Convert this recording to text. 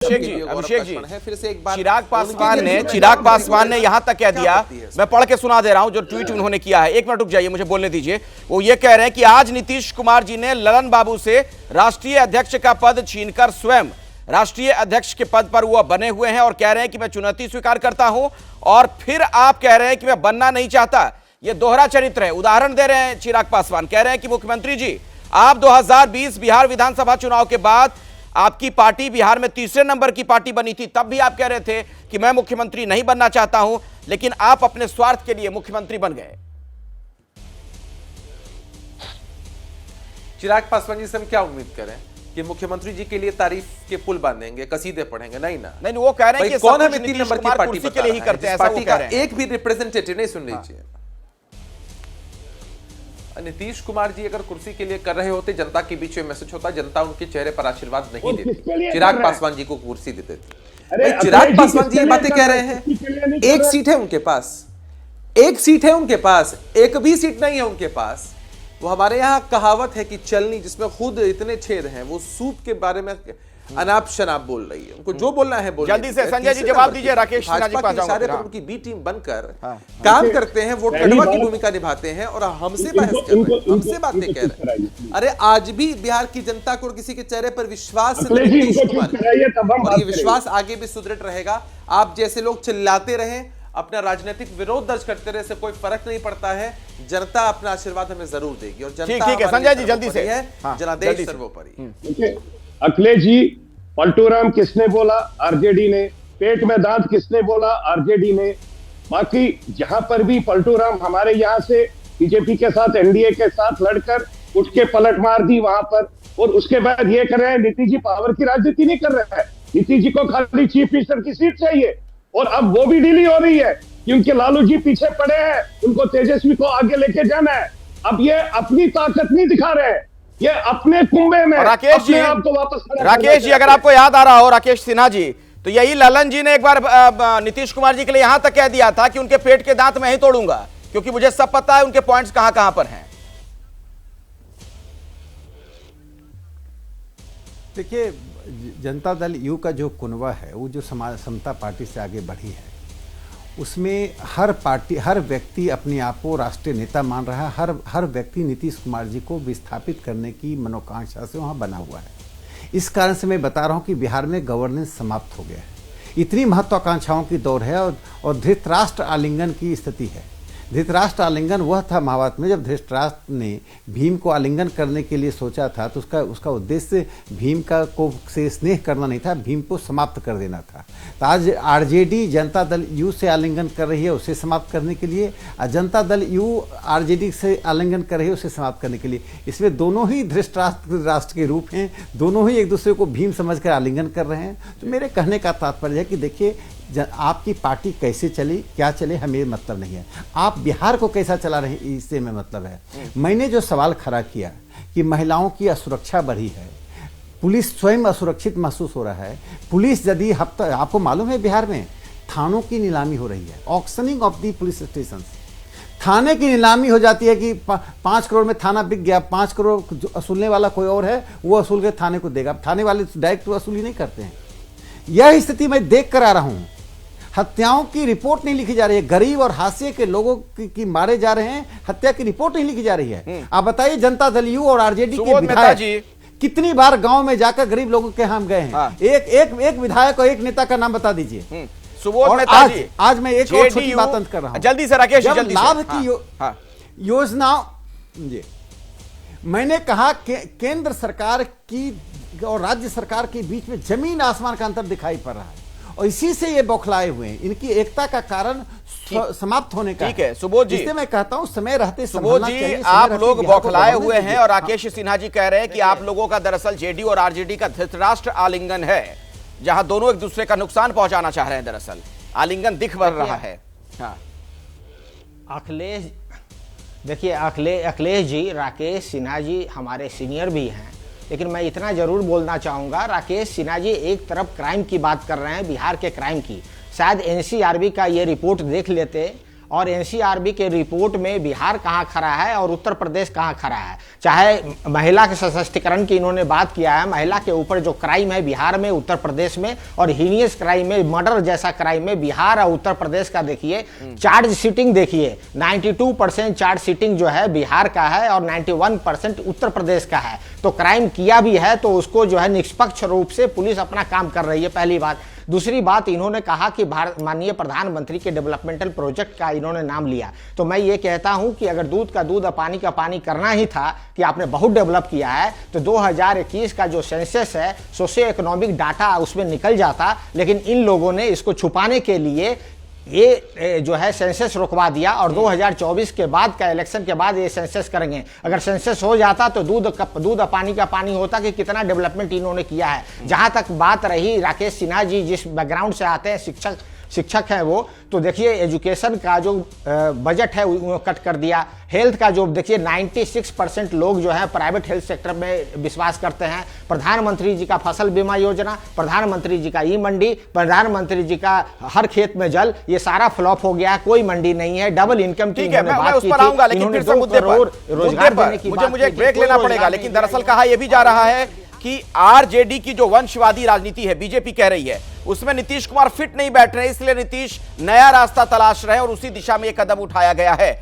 अभिषेक जी फिर से एक बार चिराग पासवान ने यहां तक कह दिया, मैं पढ़ के सुना दे रहा हूं जो ट्वीट उन्होंने किया है। एक मिनट रुक जाइए, मुझे बोलने दीजिए। वो ये कह रहे हैं कि आज नीतीश कुमार जी ने ललन बाबू से राष्ट्रीय अध्यक्ष का पद छीनकर स्वयं राष्ट्रीय अध्यक्ष के पद पर वो बने हुए हैं और कह रहे हैं कि मैं चुनौती स्वीकार करता हूं, और फिर आप कह रहे हैं कि मैं बनना नहीं चाहता। ये दोहरा चरित्र है। उदाहरण दे रहे हैं चिराग पासवान, कह रहे हैं कि मुख्यमंत्री जी, आप 2020 बिहार विधानसभा चुनाव के बाद आपकी पार्टी बिहार में तीसरे नंबर की पार्टी बनी थी, तब भी आप कह रहे थे कि मैं मुख्यमंत्री नहीं बनना चाहता हूं, लेकिन आप अपने स्वार्थ के लिए मुख्यमंत्री बन गए। चिराग पासवान जी से हम क्या उम्मीद करें कि मुख्यमंत्री जी के लिए तारीफ के पुल बांधेंगे, कसीदे पढ़ेंगे? नहीं ना, नहीं, वो कह रहे हैं कि कौन हमें 3 नंबर की पार्टी के लिए ही करते हैं, पार्टी का एक भी रिप्रेजेंटेटिव नहीं। सुन लीजिए, नीतीश कुमार जी अगर कुर्सी के लिए कर रहे होते, जनता के बीच में मैसेज होता, जनता उनके चेहरे पर आशीर्वाद नहीं देती, चिराग पासवान जी को कुर्सी देते थे। चिराग पासवान जी ये बातें कह रहे हैं, एक सीट है उनके पास, एक सीट है उनके पास, एक भी सीट नहीं है उनके पास। वो हमारे यहाँ कहावत है कि चलनी जिसमें खुद इतने छेद हैं, वो सूप के बारे में अनाप शनाप बोल रही है। उनको जो बोलना है बोल। जल्दी से संजय जी जवाब दीजिए। राकेश सिन्हा जी पास इशारे पर उनकी बी टीम बनकर काम करते हैं, वोट कटवा की भूमिका निभाते हैं और हमसे बहस कर रहे हैं, हमसे बातें कह रहे हैं। अरे आज भी बिहार की जनता को किसी के चेहरे पर विश्वास और ये विश्वास आगे भी सुदृढ़ रहेगा। आप जैसे लोग चिल्लाते रहे, अपना राजनीतिक विरोध दर्ज करते रहे, से कोई फर्क नहीं पड़ता है। जनता अपना आशीर्वाद हमें जरूर देगी और जनता ठीक है संजय जी जल्दी से है, जनादेश सर्वोपरि। अखिलेश जी, पलटूराम किसने बोला? आरजेडी ने। पेट में दांत किसने बोला? आरजेडी ने। बाकी जहां पर भी पलटूराम हमारे यहां से बीजेपी के साथ, एनडीए के साथ लड़कर उठ के पलट मार दी वहां पर, और उसके बाद ये कर रहे हैं नीतीश जी पावर की राजनीति नहीं कर रहे हैं। नीतीश जी को खाली चीफ मिनिस्टर की सीट चाहिए, और अब वो भी डीली हो रही है क्योंकि लालू जी पीछे पड़े हैं, उनको तेजस्वी को आगे लेके जाना है। अब ये अपनी ताकत नहीं दिखा रहे हैं, ये अपने कुंभे में राकेश जी, आपको वापस राकेश जी अगर आपको याद आ रहा हो, राकेश सिन्हा जी, तो यही ललन जी ने एक बार नीतीश कुमार जी के लिए यहां तक कह दिया था कि उनके पेट के दांत मैं ही तोड़ूंगा, क्योंकि मुझे सब पता है उनके पॉइंट्स कहां कहां पर हैं। देखिए, जनता दल यू का जो कुनवा है, वो जो समता पार्टी से आगे बढ़ी है, उसमें हर पार्टी, हर व्यक्ति अपने आप को राष्ट्रीय नेता मान रहा है। हर व्यक्ति नीतीश कुमार जी को विस्थापित करने की मनोकांक्षा से वहाँ बना हुआ है। इस कारण से मैं बता रहा हूँ कि बिहार में गवर्नेंस समाप्त हो गया है। इतनी महत्वाकांक्षाओं की दौर है और धृतराष्ट्र आलिंगन की स्थिति है। धृतराष्ट्र आलिंगन वह था महाभारत में, जब धृतराष्ट्र ने भीम को आलिंगन करने के लिए सोचा था, तो उसका उद्देश्य भीम को से स्नेह करना नहीं था, भीम को समाप्त कर देना था। तो आज आरजेडी जनता दल यू से आलिंगन कर रही है उसे समाप्त करने के लिए, और जनता दल यू आरजेडी से आलिंगन कर रही है उसे समाप्त करने के लिए। इसमें दोनों ही धृतराष्ट्र राष्ट्र के रूप हैं, दोनों ही एक दूसरे को भीम समझकर आलिंगन कर रहे हैं। तो मेरे कहने का तात्पर्य है कि देखिए, आपकी पार्टी कैसे चली, क्या चले, हमें मतलब नहीं है। आप बिहार को कैसा चला रहे हैं, इससे में मतलब है। मैंने जो सवाल खड़ा किया कि महिलाओं की असुरक्षा बढ़ी है, पुलिस स्वयं असुरक्षित महसूस हो रहा है। पुलिस यदि आपको मालूम है बिहार में थानों की नीलामी हो रही है, auctioning of the police station. थाने की नीलामी हो जाती है कि 5 करोड़ में थाना बिक गया, 5 करोड़ वसूलने वाला कोई और है, वो वसूल के थाने को देगा। थाने वाले डायरेक्ट वसूली नहीं करते हैं। यह स्थिति मैं देख कर आ रहा हूं। हत्याओं की रिपोर्ट नहीं लिखी जा रही है, गरीब और हाशिए के लोगों की मारे जा रहे हैं, हत्या की रिपोर्ट नहीं लिखी जा रही है। आप बताइए, जनता दल यू और आरजेडी के विधायक कितनी बार गांव में जाकर गरीब लोगों के हम गए हैं? एक विधायक और एक नेता का नाम बता दीजिए। सुबोध आज मैं एक और छोटी बात कर रहा हूं, जल्दी से राकेश जी, जल्दी लाभ की योजनाओं, जी मैंने कहा केंद्र सरकार की और राज्य सरकार के बीच में जमीन आसमान का अंतर दिखाई पड़ रहा है, और इसी से ये बौखलाए हुए हैं। इनकी एकता का कारण समाप्त होने का। ठीक है सुबोध जी, इसलिए मैं कहता हूं समय रहते सुबोध जी आप लोग बौखलाए हुए हैं, और राकेश सिन्हा जी कह रहे हैं कि आप लोगों का दरअसल जेडीयू और आरजेडी का धृतराष्ट्र आलिंगन है, जहां दोनों एक दूसरे का नुकसान पहुंचाना चाह रहे हैं। दरअसल आलिंगन दिख बढ़ रहा है। हाँ, अखिलेश, देखिए अखिलेश जी, राकेश सिन्हा जी हमारे सीनियर भी हैं, लेकिन मैं इतना जरूर बोलना चाहूँगा, राकेश सिन्हा जी एक तरफ क्राइम की बात कर रहे हैं, बिहार के क्राइम की। शायद एनसीआरबी का ये रिपोर्ट देख लेते और एनसीआरबी के रिपोर्ट में बिहार कहाँ खड़ा है और उत्तर प्रदेश कहाँ खड़ा है। चाहे महिला के सशक्तिकरण की इन्होंने बात किया है, महिला के ऊपर जो क्राइम है बिहार में, उत्तर प्रदेश में, और हीनियस क्राइम में, मर्डर जैसा क्राइम में बिहार और उत्तर प्रदेश का देखिए चार्ज शीटिंग देखिए, 92% चार्ज शीटिंग जो है बिहार का है और 91% उत्तर प्रदेश का है। तो क्राइम किया भी है तो उसको जो है निष्पक्ष रूप से पुलिस अपना काम कर रही है, पहली बात। दूसरी बात, इन्होंने कहा कि माननीय प्रधानमंत्री के डेवलपमेंटल प्रोजेक्ट का इन्होंने नाम लिया, तो मैं ये कहता हूं कि अगर दूध का दूध और पानी का पानी करना ही था कि आपने बहुत डेवलप किया है तो 2021 का जो सेंसस है, सोशियो इकोनॉमिक डाटा उसमें निकल जाता, लेकिन इन लोगों ने इसको छुपाने के लिए ये जो है सेंसस रुकवा दिया और 2024 के बाद का इलेक्शन के बाद ये सेंसस करेंगे। अगर सेंसस हो जाता तो दूध और पानी का पानी होता कि कितना डेवलपमेंट इन्होंने किया है। जहां तक बात रही राकेश सिन्हा जी जिस बैकग्राउंड से आते हैं, शिक्षक हैं वो, तो देखिए एजुकेशन का जो बजट है वो कट कर दिया। हेल्थ का जो देखिए 96% लोग जो है प्राइवेट हेल्थ सेक्टर में विश्वास करते हैं। प्रधानमंत्री जी का फसल बीमा योजना, प्रधानमंत्री जी का ई मंडी, प्रधानमंत्री जी का हर खेत में जल, ये सारा फ्लॉप हो गया, कोई मंडी नहीं है। डबल इनकम की मैं उस पर आऊंगा, लेकिन फिर से मुद्दे पर रोजगार देने की मुझे एक ब्रेक लेना पड़ेगा। लेकिन दरअसल कहा यह भी जा रहा है कि आरजेडी की जो वंशवादी राजनीति है बीजेपी कह रही है उसमें नीतीश कुमार फिट नहीं बैठ रहे, इसलिए नीतीश नया रास्ता तलाश रहे हैं और उसी दिशा में यह कदम उठाया गया है।